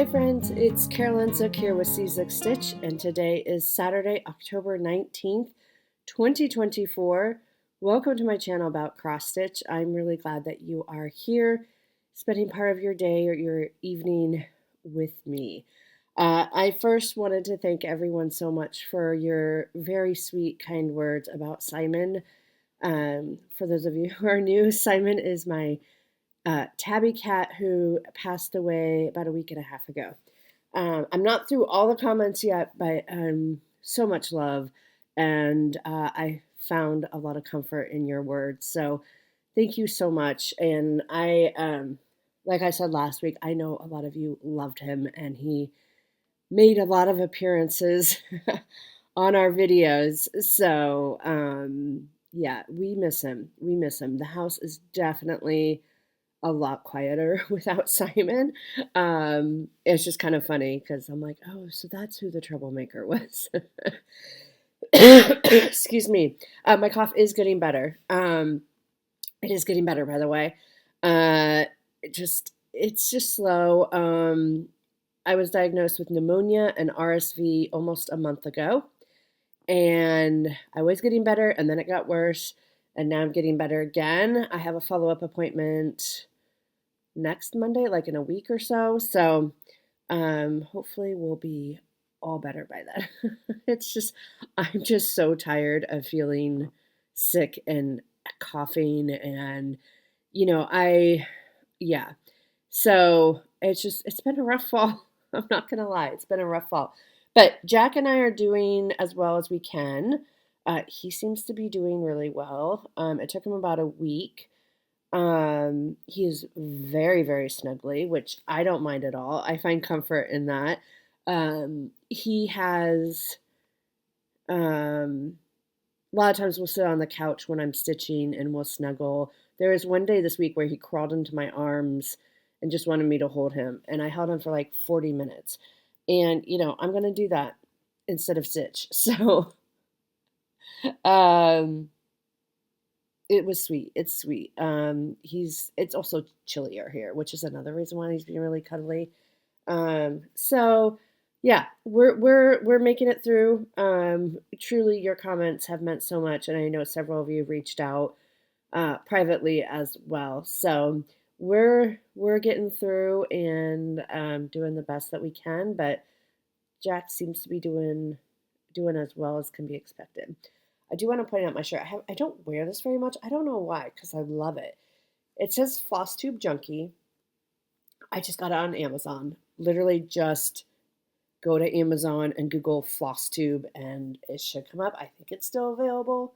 friends, it's Carolyn Zook here with Zook Stitch, and today is Saturday, October 19th, 2024. Welcome to my channel about cross stitch. I'm really glad that you are here, spending part of your day or your evening with me. I first wanted to thank everyone so much for your very sweet, kind words about Simon. For those of you who are new, Simon is my tabby cat who passed away about a week and a half ago. I'm not through all the comments yet, but so much love, and I found a lot of comfort in your words. So thank you so much. And like I said last week, I know a lot of you loved him, and he made a lot of appearances on our videos. So yeah, we miss him. We miss him. The house is definitely a lot quieter without Simon. It's just kind of funny because I'm like, oh, so that's who the troublemaker was. Excuse me. My cough is getting better. It is getting better, by the way. It's just slow. I was diagnosed with pneumonia and RSV almost a month ago, and I was getting better, and then it got worse, and now I'm getting better again. I have a follow-up appointment next Monday, like in a week or so. So hopefully we'll be all better by then. I'm just so tired of feeling sick and coughing and, yeah. So it's been a rough fall. I'm not going to lie. It's been a rough fall. But Jack and I are doing as well as we can. He seems to be doing really well. It took him about a week. He is very, very snuggly, which I don't mind at all. I find comfort in that. He has, a lot of times we'll sit on the couch when I'm stitching and we'll snuggle. There was one day this week where he crawled into my arms and just wanted me to hold him. And I held him for like 40 minutes. And, I'm going to do that instead of stitch. So, it was sweet. It's sweet. It's also chillier here, which is another reason why he's being really cuddly. So yeah, we're making it through. Truly, your comments have meant so much, and I know several of you have reached out privately as well. So we're getting through and doing the best that we can. But Jack seems to be doing as well as can be expected. I do want to point out my shirt. I don't wear this very much. I don't know why, because I love it. It says Flosstube Junkie. I just got it on Amazon. Literally just go to Amazon and Google Flosstube, and it should come up. I think it's still available.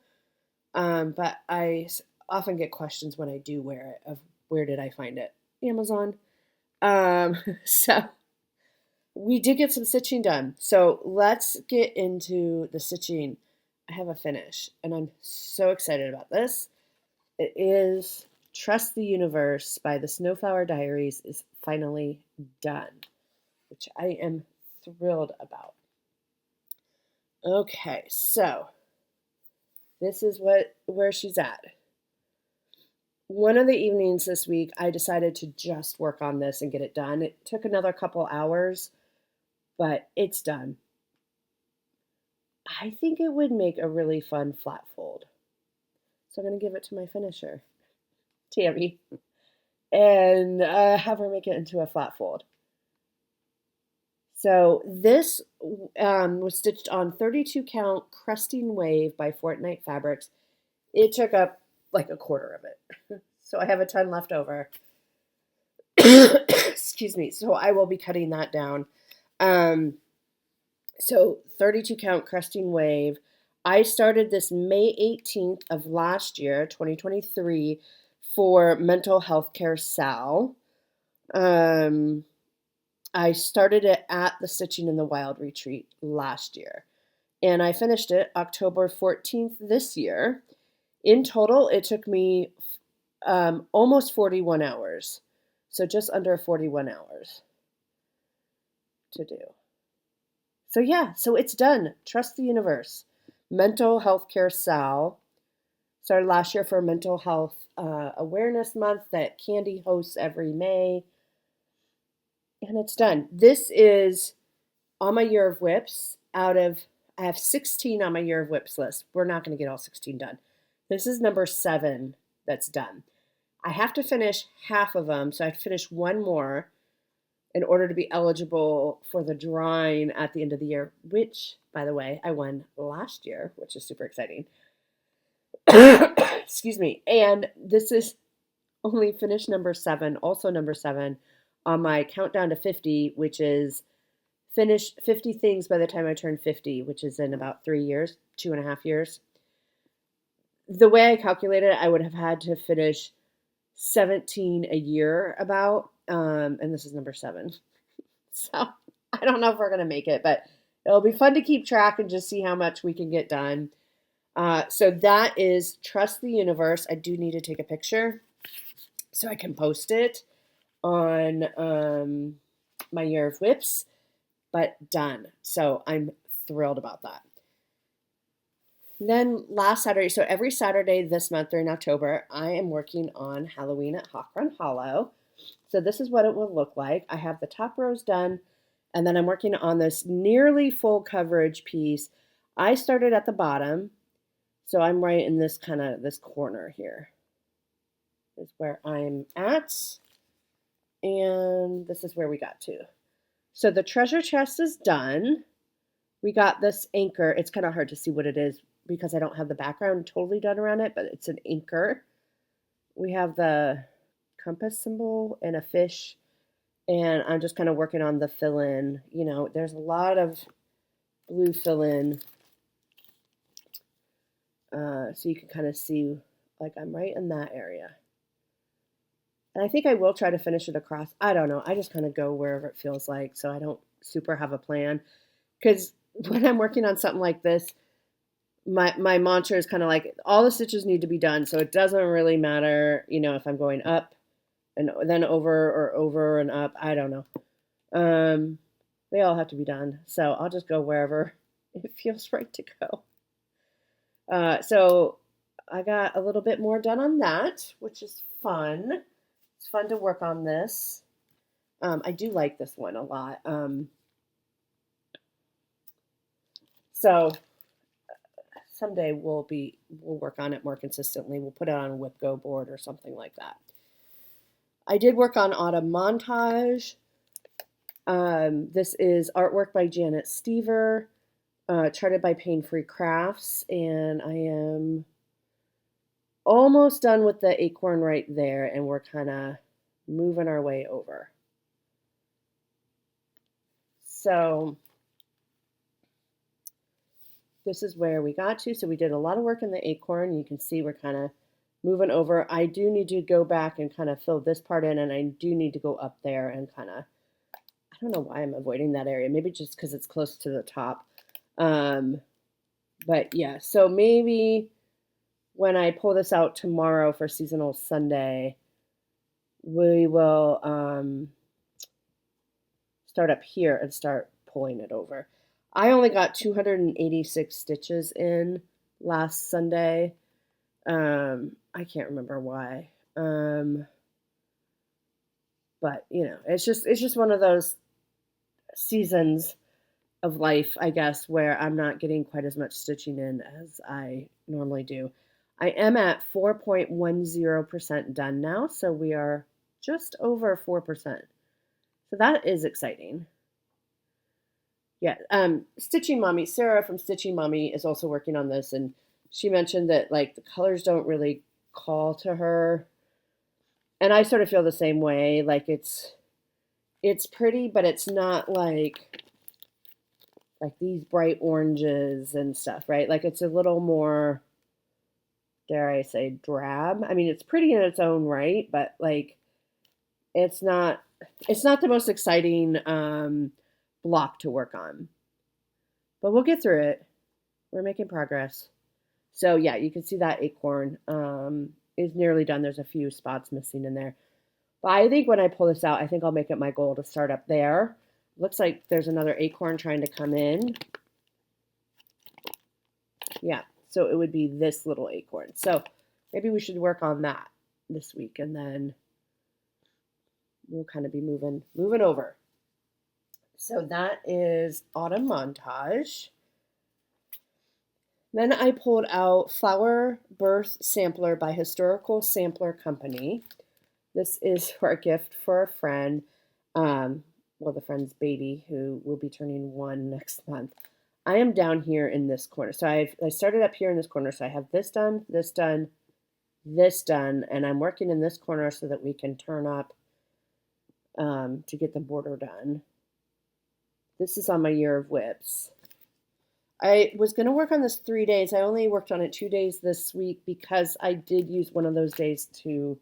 But I often get questions when I do wear it of where did I find it? Amazon. So we did get some stitching done. So let's get into the stitching. I have a finish, and I'm so excited about this. It is Trust the Universe by the Snowflower Diaries is finally done, which I am thrilled about. Okay, so this is where she's at. One of the evenings this week, I decided to just work on this and get it done. It took another couple hours, but it's done. I think it would make a really fun flat fold. So I'm going to give it to my finisher, Tammy, and have her make it into a flat fold. So this was stitched on 32 count Cresting Wave by Fortnite Fabrics. It took up like a quarter of it. So I have a ton left over. Excuse me. So I will be cutting that down. So 32 count Cresting Wave. I started this May 18th of last year, 2023, for Mental Health Care Sal. I started it at the Stitching in the Wild retreat last year, and I finished it October 14th this year. In total, it took me almost 41 hours, so just under 41 hours to do. So yeah, so it's done. Trust the Universe. Mental Health Care Sal. Started last year for Mental Health Awareness Month that Candy hosts every May. And it's done. This is on my year of whips I have 16 on my year of whips list. We're not going to get all 16 done. This is number 7 that's done. I have to finish half of them, so I have to finish one more in order to be eligible for the drawing at the end of the year, which, by the way, I won last year, which is super exciting. Excuse me. And this is only finished number 7, also number 7 on my countdown to 50, which is finish 50 things by the time I turn 50, which is in about 3 years, 2.5 years. The way I calculated it, I would have had to finish 17 a year about, and this is number 7. So I don't know if we're going to make it, but it'll be fun to keep track and just see how much we can get done. So that is Trust the Universe. I do need to take a picture so I can post it on my year of whips, but done. So I'm thrilled about that. Then last Saturday, so every Saturday this month during October, I am working on Halloween at Hawk Run Hollow. So this is what it will look like. I have the top rows done, and then I'm working on this nearly full coverage piece. I started at the bottom, so I'm right in this this corner here is where I'm at, and this is where we got to. So the treasure chest is done. We got this anchor. It's kind of hard to see what it is because I don't have the background totally done around it, but it's an anchor. We have the compass symbol and a fish, and I'm just kind of working on the fill-in. You know, there's a lot of blue fill-in, so you can kind of see, like, I'm right in that area. And I think I will try to finish it across. I don't know. I just kind of go wherever it feels like, so I don't super have a plan. Because when I'm working on something like this, my mantra is kind of like all the stitches need to be done. So it doesn't really matter, you know, if I'm going up and then over and up. I don't know. They all have to be done. So I'll just go wherever it feels right to go. So I got a little bit more done on that, which is fun. It's fun to work on this. I do like this one a lot. So someday we'll work on it more consistently. We'll put it on a Whip Go board or something like that. I did work on Autumn Montage. This is artwork by Janet Stever, charted by Pain Free Crafts, and I am almost done with the acorn right there, and we're kind of moving our way over. So this is where we got to. So we did a lot of work in the acorn. You can see we're kind of moving over. I do need to go back and kind of fill this part in, and I do need to go up there and kind of, I don't know why I'm avoiding that area. Maybe just because it's close to the top. But yeah, so maybe when I pull this out tomorrow for Seasonal Sunday, we will start up here and start pulling it over. I only got 286 stitches in last Sunday. I can't remember why. But you know, it's just one of those seasons of life, I guess, where I'm not getting quite as much stitching in as I normally do. I am at 4.10% done now, so we are just over 4%. So that is exciting. Yeah, Stitching Mommy, Sarah from Stitching Mommy is also working on this, and she mentioned that like the colors don't really call to her. And I sort of feel the same way. Like it's pretty, but it's not like these bright oranges and stuff, right? Like it's a little more, dare I say, drab. I mean, it's pretty in its own right, but like it's not the most exciting block to work on. But we'll get through it. We're making progress. So yeah, you can see that acorn is nearly done. There's a few spots missing in there. But I think when I pull this out, I think I'll make it my goal to start up there. Looks like there's another acorn trying to come in. Yeah, so it would be this little acorn. So maybe we should work on that this week, and then we'll kind of be moving over. So that is Autumn Montage. Then I pulled out Flower Birth Sampler by Historical Sampler Company. This is for a gift for a friend. Well, the friend's baby who will be turning 1 next month. I am down here in this corner. So I started up here in this corner. So I have this done, this done, this done, and I'm working in this corner so that we can turn up to get the border done. This is on my year of whips. I was going to work on this 3 days. I only worked on it 2 days this week because I did use one of those days to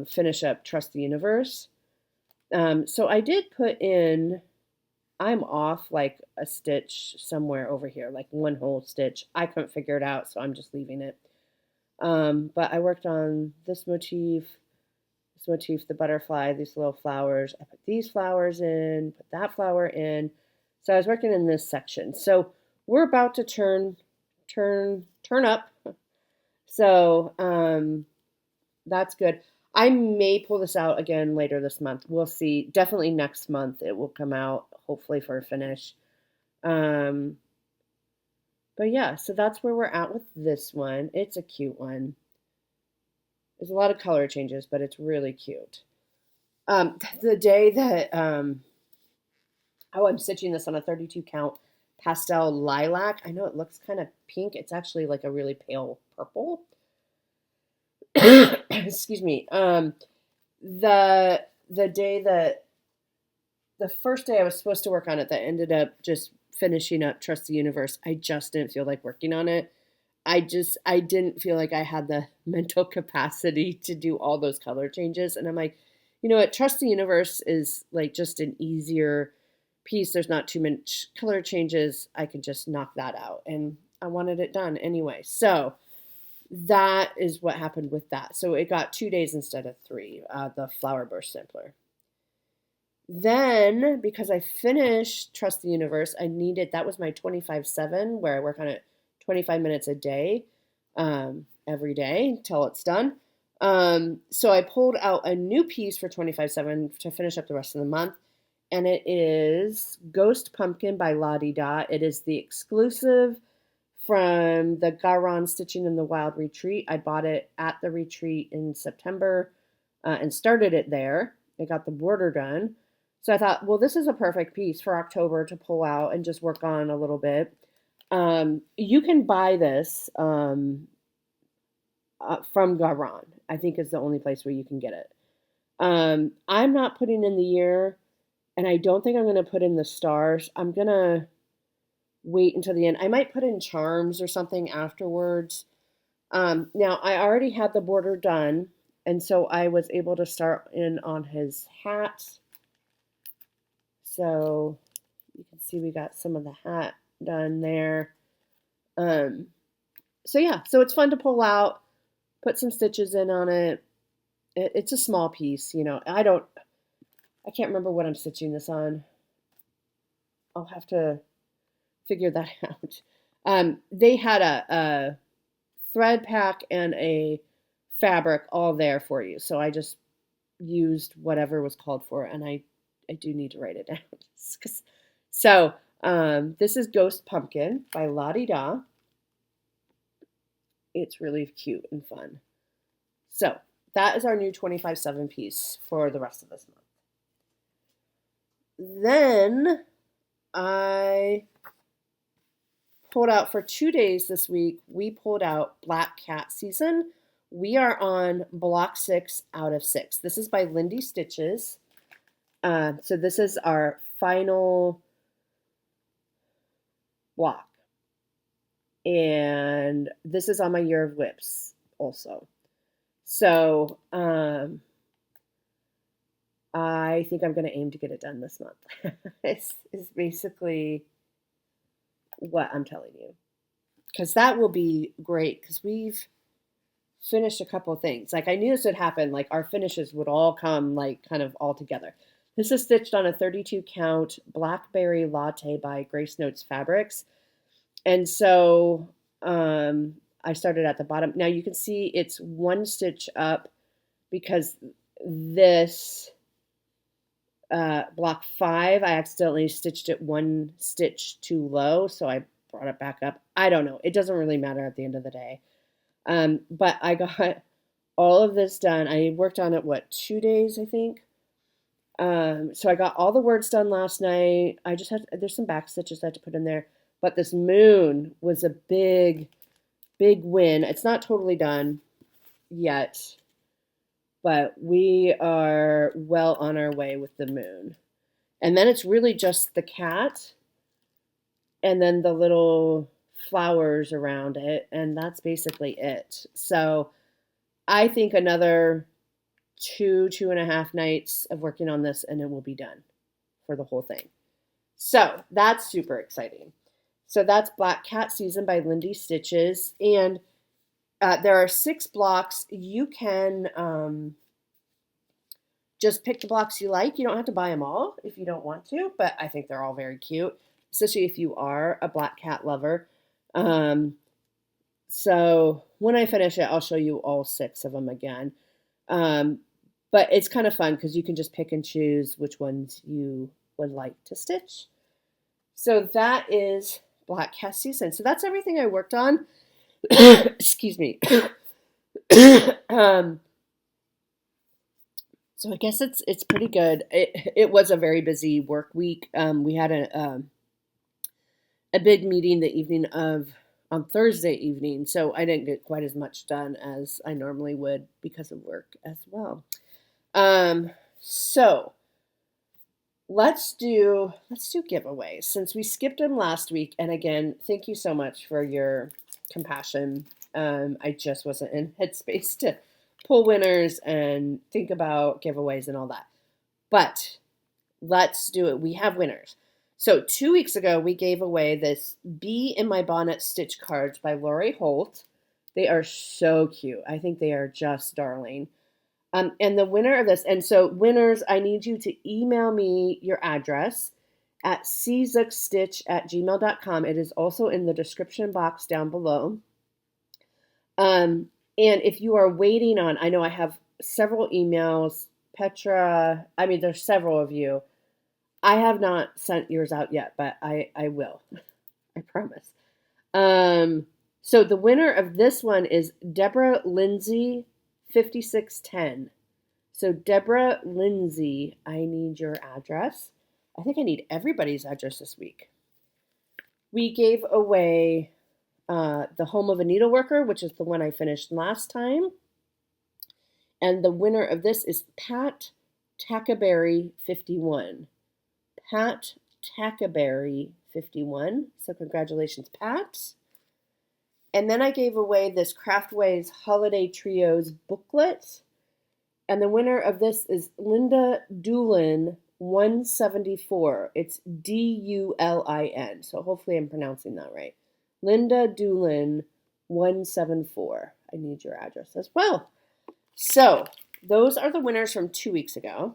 finish up Trust the Universe. So I did put in, I'm off like a stitch somewhere over here, like one whole stitch. I couldn't figure it out, so I'm just leaving it. But I worked on this motif, the butterfly, these little flowers. I put these flowers in, put that flower in. So I was working in this section. So we're about to turn up. So that's good. I may pull this out again later this month. We'll see. Definitely next month it will come out, hopefully for a finish. But yeah, so that's where we're at with this one. It's a cute one. There's a lot of color changes, but it's really cute. The day that I'm stitching this on a 32 count pastel lilac. I know it looks kind of pink. It's actually like a really pale purple. Excuse me. The day that the first day I was supposed to work on it, that ended up just finishing up Trust the Universe. I just didn't feel like working on it. I didn't feel like I had the mental capacity to do all those color changes. And I'm like, you know what? Trust the Universe is like just an easier piece. There's not too much color changes. I can just knock that out. And I wanted it done anyway. So that is what happened with that. So it got 2 days instead of 3, the Flower Burst Sampler. Then, because I finished Trust the Universe, that was my 25/7, where I work on it 25 minutes a day, every day until it's done. So I pulled out a new piece for 25/7 to finish up the rest of the month, and it is Ghost Pumpkin by Lottie Da. It is the exclusive from the Garon Stitching in the Wild retreat. I bought it at the retreat in September and started it there. I got the border done. So I thought, well, this is a perfect piece for October to pull out and just work on a little bit. You can buy this from Garon. I think is the only place where you can get it. I'm not putting in the year, and I don't think I'm going to put in the stars. I'm going to wait until the end. I might put in charms or something afterwards. Now, I already had the border done, and so I was able to start in on his hat. So you can see we got some of the hat done there. So yeah, so it's fun to pull out, put some stitches in on it. It's a small piece, you know. I can't remember what I'm stitching this on. I'll have to figure that out. They had a thread pack and a fabric all there for you. So I just used whatever was called for, and I do need to write it down. So this is Ghost Pumpkin by Lottie Da. It's really cute and fun. So that is our new 25/7 piece for the rest of this month. Then I pulled out for 2 days this week. We pulled out Black Cat Season. We are on block 6 out of 6. This is by Lindy Stitches. So this is our final block. And this is on my year of whips also. So I think I'm going to aim to get it done this month. It's basically what I'm telling you. Because that will be great, because we've finished a couple of things. Like, I knew this would happen. Like, our finishes would all come, like, kind of all together. This is stitched on a 32 count Blackberry Latte by Grace Notes Fabrics. And so I started at the bottom. Now you can see it's one stitch up because this block 5, I accidentally stitched it one stitch too low, so I brought it back up. I don't know. It doesn't really matter at the end of the day. But I got all of this done. I worked on it, 2 days, I think. So I got all the words done last night. There's some back stitches I had to put in there. But this moon was a big, big win. It's not totally done yet, but we are well on our way with the moon. And then it's really just the cat and then the little flowers around it, and that's basically it. So I think another 2.5 nights of working on this, and it will be done for the whole thing. So that's super exciting. So that's Black Cat Season by Lindy Stitches, and there are 6 blocks. You can just pick the blocks you like. You don't have to buy them all if you don't want to, but I think they're all very cute, especially if you are a black cat lover. So when I finish it, I'll show you all 6 of them again. But it's kind of fun because you can just pick and choose which ones you would like to stitch. So that is Black Cat Season. So that's everything I worked on. Excuse me. So I guess it's pretty good. It was a very busy work week. We had a big meeting the evening on Thursday evening, so I didn't get quite as much done as I normally would because of work as well. So let's do giveaways since we skipped them last week. And again, thank you so much for your compassion. I just wasn't in headspace to pull winners and think about giveaways and all that. But let's do it. We have winners. So 2 weeks ago, we gave away this Bee in My Bonnet stitch cards by Lori Holt. They are so cute. I think they are just darling. And the winner of this, and so winners, I need you to email me your address at czukstitch@gmail.com. It is also in the description box down below. And if you are waiting on, I know I have several emails, Petra, I mean, there's several of you. I have not sent yours out yet, but I will. I promise. So the winner of this one is Deborah Lindsay 5610. So Deborah Lindsay, I need your address. I think I need everybody's address this week. We gave away The Home of a Needleworker, which is the one I finished last time. And the winner of this is Pat Tackaberry 51. Pat Tackaberry 51. So congratulations, Pat. And then I gave away this Craftways Holiday Trios booklet. And the winner of this is Linda Doolin 174. It's Dulin. So hopefully I'm pronouncing that right. Linda Doolin 174. I need your address as well. So those are the winners from 2 weeks ago.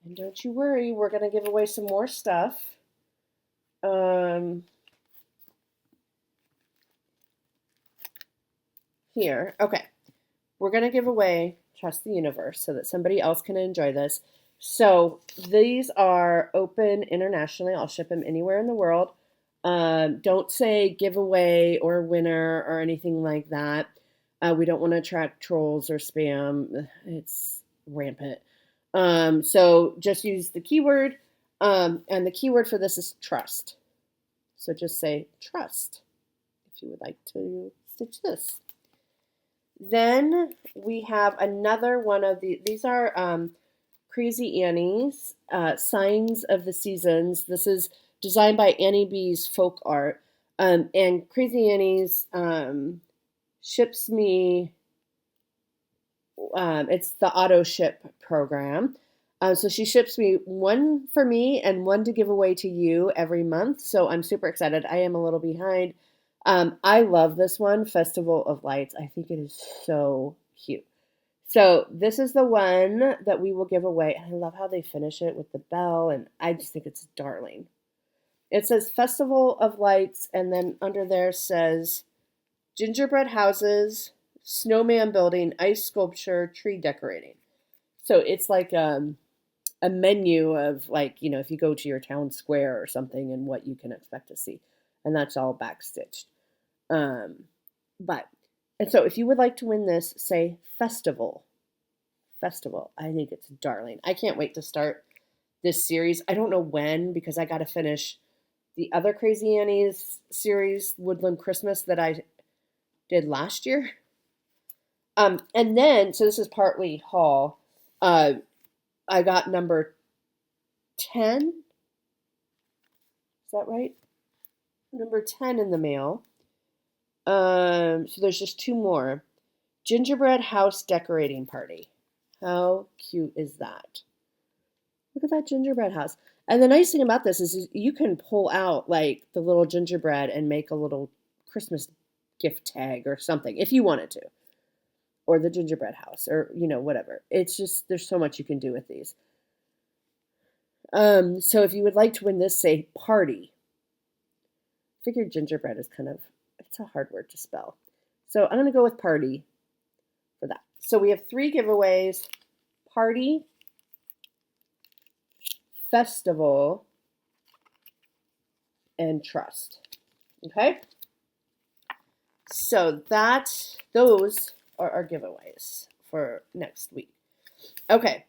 And don't you worry, we're going to give away some more stuff. Here. Okay. We're going to give away Trust the Universe so that somebody else can enjoy this. So these are open internationally. I'll ship them anywhere in the world. Don't say giveaway or winner or anything like that. We don't want to attract trolls or spam. It's rampant. So just use the keyword. And the keyword for this is trust. So just say trust if you would like to stitch this. Then we have another one of these are Crazy Annie's Signs of the Seasons. This is designed by Annie B's Folk Art. And Crazy Annie's ships me, it's the auto ship program. So she ships me one for me and one to give away to you every month. So I'm super excited. I am a little behind. I love this one, Festival of Lights. I think it is so cute. So this is the one that we will give away. And I love how they finish it with the bell. And I just think it's darling. It says Festival of Lights. And then under there says gingerbread houses, snowman building, ice sculpture, tree decorating. So it's like a menu of like, you know, if you go to your town square or something and what you can expect to see. And that's all backstitched. Um, but, and so if you would like to win this, say festival. Festival. I think it's darling. I can't wait to start this series. I don't know when because I got to finish the other Crazy Annie's series, Woodland Christmas, that I did last year. And then, so this is partly haul. I got number 10. Is that right? Number 10 in the mail. So there's just two more. Gingerbread house decorating party. How cute is that? Look at that gingerbread house. And the nice thing about this is you can pull out like the little gingerbread and make a little Christmas gift tag or something if you wanted to. Or the gingerbread house or, you know, whatever. It's just, there's so much you can do with these. So if you would like to win this, say party. I figured gingerbread is kind of, it's a hard word to spell. So I'm going to go with party for that. So we have 3 giveaways: party, festival, and trust. Okay? So those are our giveaways for next week. Okay.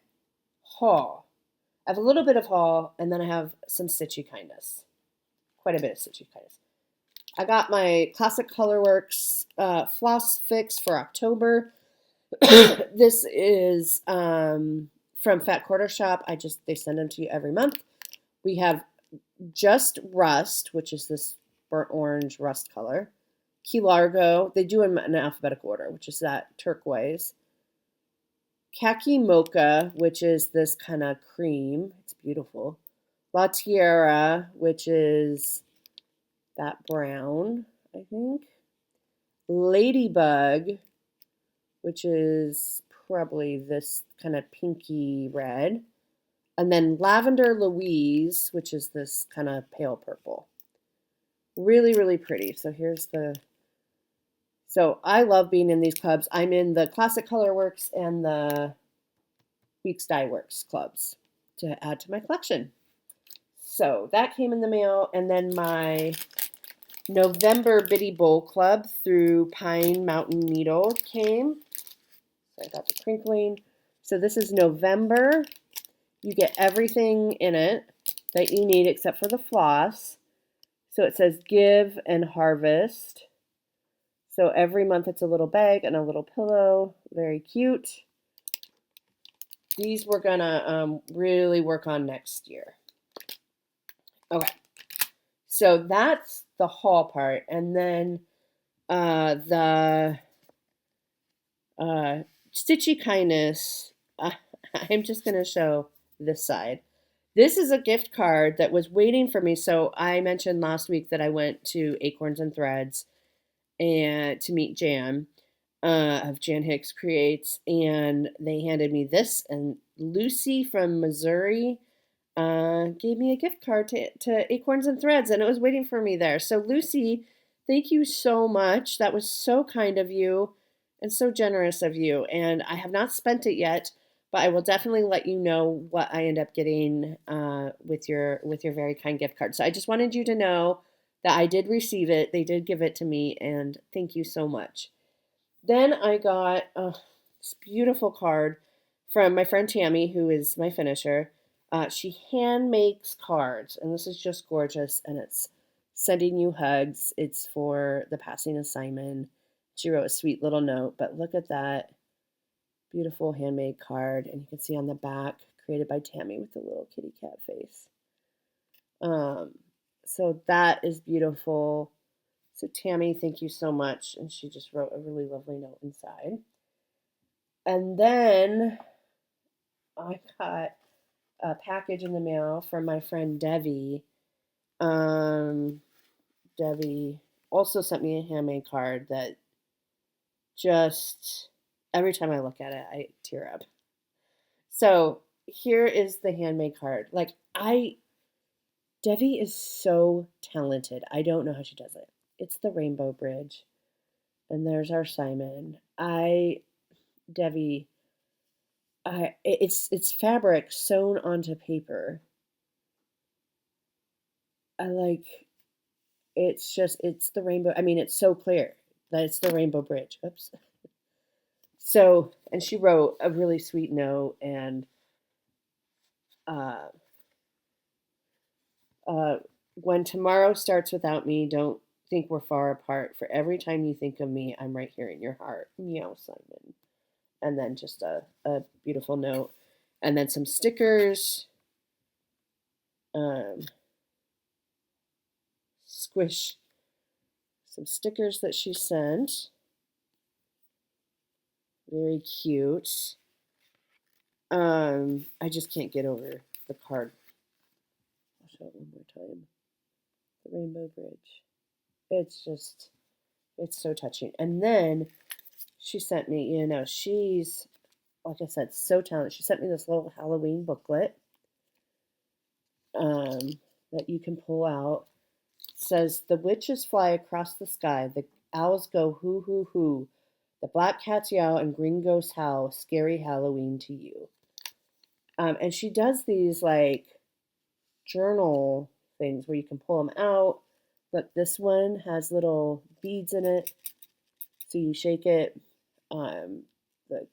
Haul. I have a little bit of haul, and then I have some stitchy kindness. Quite a bit of stitchy kindness. I got my Classic Colorworks floss fix for October. This is from Fat Quarter Shop. They send them to you every month. We have Just Rust, which is this burnt orange rust color. Key Largo. They do them in alphabetical order, which is that turquoise. Khaki Mocha, which is this kind of cream. It's beautiful. La Tierra, which is that brown, I think. Ladybug, which is probably this kind of pinky red. And then Lavender Louise, which is this kind of pale purple. Really, really pretty. So I love being in these clubs. I'm in the Classic Colorworks and the Weeks Dye Works clubs to add to my collection. So that came in the mail. And then my November Biddy Bowl Club through Pine Mountain Needle came. So I got the crinkling. So this is November. You get everything in it that you need except for the floss. So it says give and harvest. So every month it's a little bag and a little pillow. Very cute. These we're going to really work on next year. Okay. So that's the haul part. And then the Stitchy Kindness, I'm just going to show this side. This is a gift card that was waiting for me. So I mentioned last week that I went to Acorns and Threads and to meet Jan of Jan Hicks Creates, and they handed me this, and Lucy from Missouri gave me a gift card to Acorns and Threads, and it was waiting for me there. So Lucy, thank you so much. That was so kind of you and so generous of you, and I have not spent it yet, but I will definitely let you know what I end up getting with your very kind gift card. So I just wanted you to know that I did receive it. They did give it to me, and thank you so much. Then I got this beautiful card from my friend Tammy, who is my finisher. She hand makes cards, and this is just gorgeous, and it's sending you hugs. It's for the passing of Simon. She wrote a sweet little note, but look at that beautiful handmade card, and you can see on the back, created by Tammy with the little kitty cat face. So that is beautiful. So Tammy, thank you so much. And she just wrote a really lovely note inside. And then I got a package in the mail from my friend Debbie. Debbie also sent me a handmade card that just, every time I look at it, I tear up. So here is the handmade card. Debbie is so talented. I don't know how she does it. It's the Rainbow Bridge. And there's our Simon. Debbie, it's fabric sewn onto paper. I like it's the rainbow. I mean, it's so clear that it's the Rainbow Bridge. Oops. So, and she wrote a really sweet note, and uh, uh, when tomorrow starts without me, don't think we're far apart. For every time you think of me, I'm right here in your heart. Meow, Simon. And then just a beautiful note, and then some stickers. Um, Squish some stickers that she sent. Very cute. I just can't get over the card. I'll show it one more time. The Rainbow Bridge. It's just, it's so touching. And then she sent me, she's, like I said, so talented. She sent me this little Halloween booklet um, that you can pull out. It says, the witches fly across the sky. The owls go hoo, hoo, hoo. The black cats yowl and green ghosts howl. Scary Halloween to you. And she does these like journal things where you can pull them out. But this one has little beads in it. So you shake it. The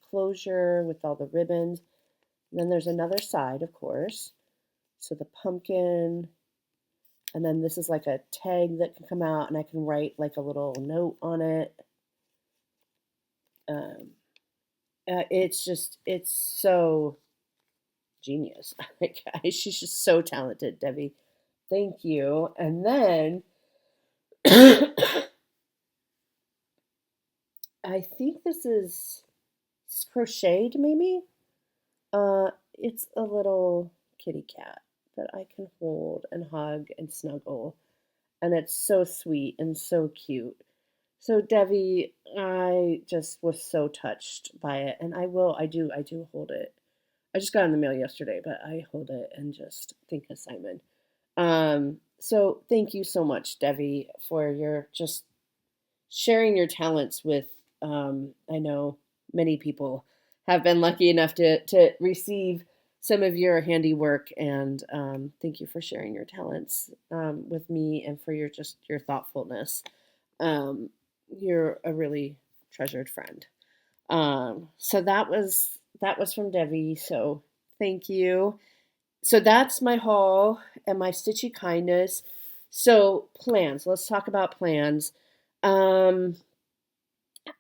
closure with all the ribbons. And then there's another side, of course. So the pumpkin. And then this is like a tag that can come out, and I can write like a little note on it. It's so genius. She's just so talented, Debbie. Thank you. And then I think this is crocheted, maybe. It's a little kitty cat that I can hold and hug and snuggle, and it's so sweet and so cute. So Debbie, I just was so touched by it, and I do hold it. I just got in the mail yesterday, but I hold it and just think of Simon. So thank you so much, Debbie, for your just sharing your talents with. I know many people have been lucky enough to receive some of your handiwork, and thank you for sharing your talents with me and for your thoughtfulness. Um, you're a really treasured friend. So that was from Debbie. So thank you. So that's my haul and my stitchy kindness. So plans. Let's talk about plans. Um,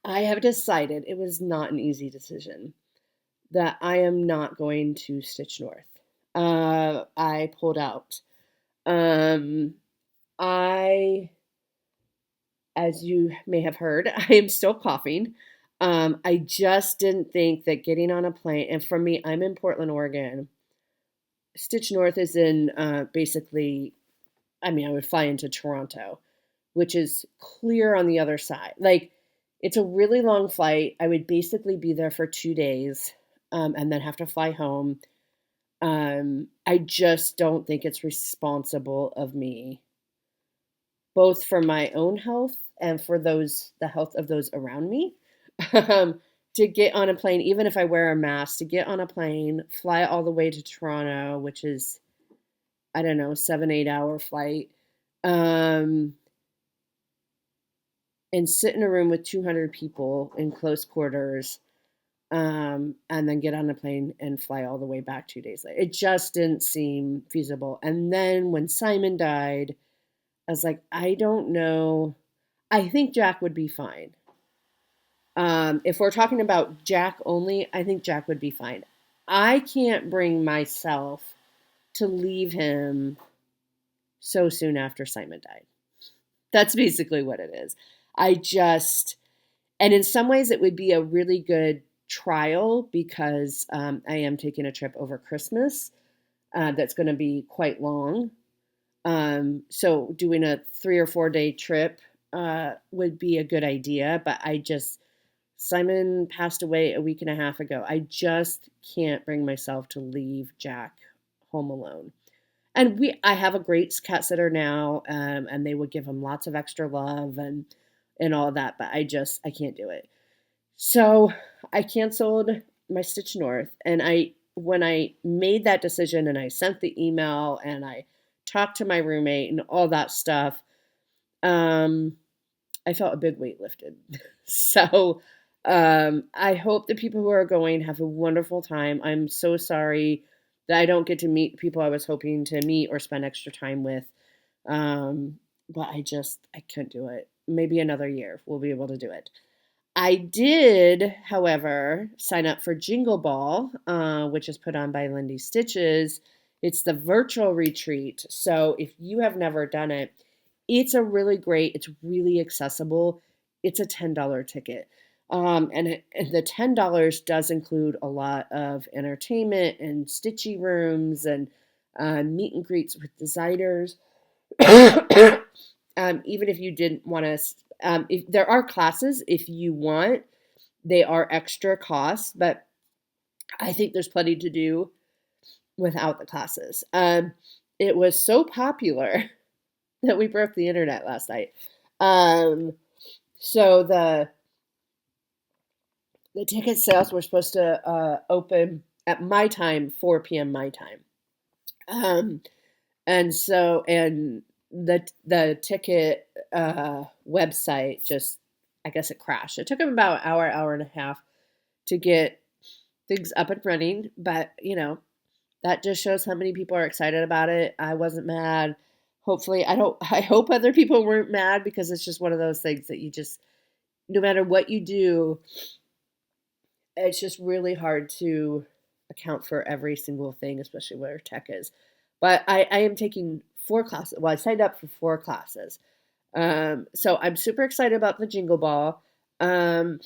I have decided it was not an easy decision that I am not going to Stitch North. I pulled out. Um, I, as you may have heard, I am still coughing. I just didn't think that getting on a plane, and for me, I'm in Portland, Oregon. Stitch North is in basically, I mean, I would fly into Toronto, which is clear on the other side. Like, it's a really long flight. I would basically be there for 2 days and then have to fly home. I just don't think it's responsible of me, both for my own health and for the health of those around me, to get on a plane, even if I wear a mask, to get on a plane, fly all the way to Toronto, which is, I don't know, 7, 8 hour flight, um, and sit in a room with 200 people in close quarters, and then get on a plane and fly all the way back 2 days later. It just didn't seem feasible. And then when Simon died, I was like, I don't know. I think Jack would be fine. If we're talking about Jack only, I think Jack would be fine. I can't bring myself to leave him so soon after Simon died. That's basically what it is. I just, and in some ways, it would be a really good trial because I am taking a trip over Christmas that's going to be quite long. So doing a 3 or 4 day trip would be a good idea, but Simon passed away a week and a half ago. I just can't bring myself to leave Jack home alone. And I have a great cat sitter now, and they would give him lots of extra love and all of that, but I can't do it. So I canceled my Stitch North, and when I made that decision and I sent the email and I talked to my roommate and all that stuff, um, I felt a big weight lifted. So I hope the people who are going have a wonderful time. I'm so sorry that I don't get to meet people I was hoping to meet or spend extra time with. But I couldn't do it. Maybe another year we'll be able to do it. I did, however, sign up for Jingle Ball, which is put on by Lindy Stitches. It's the virtual retreat. So if you have never done it, it's really accessible. It's a $10 ticket. And the $10 does include a lot of entertainment and stitchy rooms and meet and greets with designers. Even if you didn't want to, if there are classes, if you want, they are extra costs, but I think there's plenty to do without the classes. It was so popular that we broke the internet last night. So the ticket sales were supposed to open at my time, 4 p.m. my time. And the ticket website just, I guess it crashed. It took them about an hour and a half to get things up and running, but that just shows how many people are excited about it. I wasn't mad. Hopefully, I hope other people weren't mad, because it's just one of those things that you just, no matter what you do, it's just really hard to account for every single thing, especially where tech is. But I am taking 4 classes. Well, I signed up for 4 classes. So I'm super excited about the Jingle Ball. I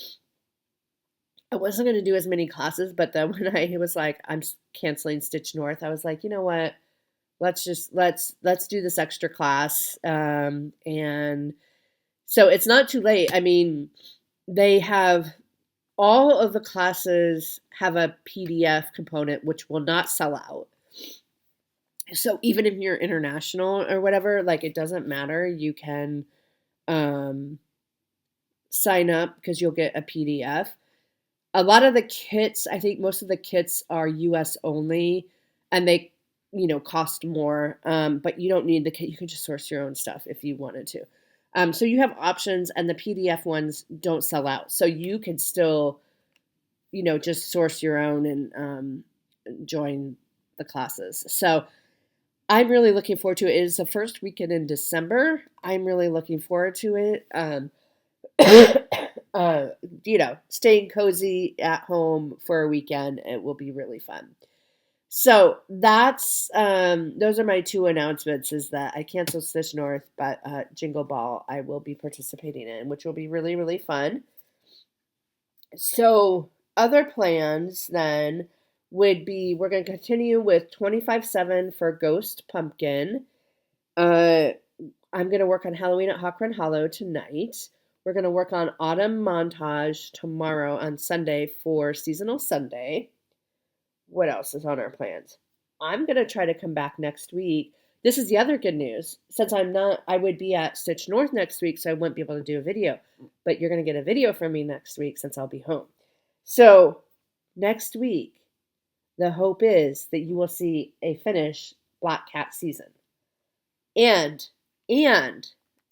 wasn't going to do as many classes, but then when I was like, I'm canceling Stitch North, I was like, you know what? Let's do this extra class. And so it's not too late. I mean, they have all of the classes have a PDF component, which will not sell out. So even if you're international or whatever, like, it doesn't matter. You can sign up because you'll get a PDF. A lot of the kits, I think most of the kits are US only, and they, cost more. But you don't need the kit. You can just source your own stuff if you wanted to. So you have options, and the PDF ones don't sell out. So you can still, just source your own and join the classes. So I'm really looking forward to it. It is the first weekend in December. I'm really looking forward to it. Staying cozy at home for a weekend, it will be really fun. So that's those are my 2 announcements, is that I canceled Stitch North, but Jingle Ball I will be participating in, which will be really, really fun. So other plans then would be, we're going to continue with 25/7 for Ghost Pumpkin. I'm going to work on Halloween at Hawk Run Hollow tonight. We're going to work on Autumn Montage tomorrow on Sunday for Seasonal Sunday. What else is on our plans? I'm going to try to come back next week. This is the other good news. Since I would be at Stitch North next week, so I wouldn't be able to do a video. But you're going to get a video from me next week since I'll be home. So next week, the hope is that you will see a finished Black Cat season. And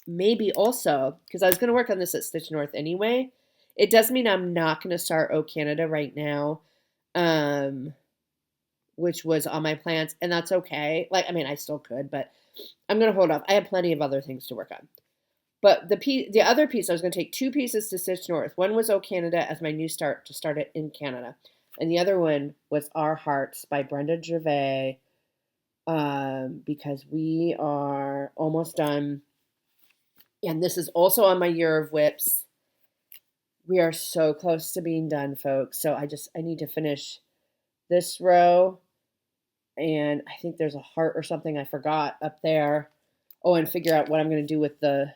maybe also, because I was going to work on this at Stitch North anyway, it does mean I'm not going to start O Canada right now, which was on my plans, and that's okay. I still could, but I'm going to hold off. I have plenty of other things to work on. But the other piece, I was going to take 2 pieces to Stitch North. One was O Canada as my new start to start it in Canada. And the other one was Our Hearts by Brenda Gervais, because we are almost done. And this is also on my year of whips. We are so close to being done, folks. So I need to finish this row. And I think there's a heart or something I forgot up there. Oh, and figure out what I'm going to do with the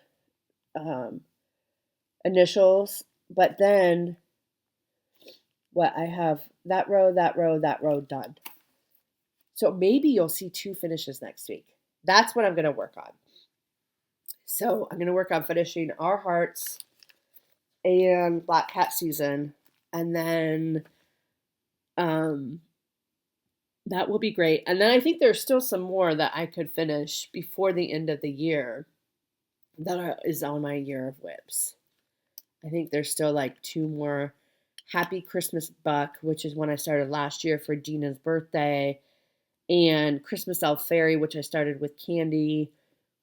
initials. But then I have that row done. So maybe you'll see 2 finishes next week. That's what I'm going to work on. So I'm going to work on finishing Our Hearts and Black Cat season. And then Um, that will be great. And then I think there's still some more that I could finish before the end of the year is on my year of whips. I think there's still like two more Happy Christmas Buck, which is one I started last year for Gina's birthday, and Christmas Elf Fairy, which I started with Candy.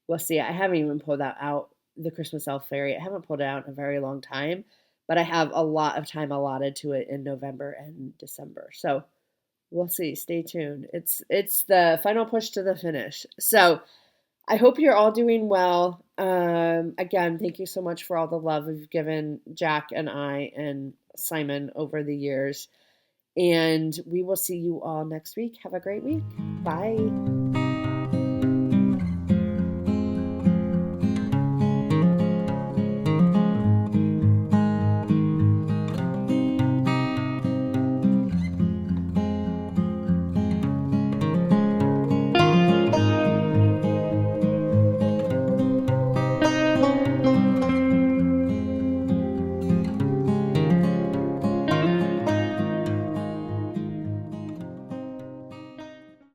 We'll see. I haven't even pulled that out, the Christmas Elf Fairy. I haven't pulled it out in a very long time, but I have a lot of time allotted to it in November and December. So we'll see. Stay tuned. It's the final push to the finish. So I hope you're all doing well. Again, thank you so much for all the love you've given Jack and I and Simon over the years. And we will see you all next week. Have a great week. Bye.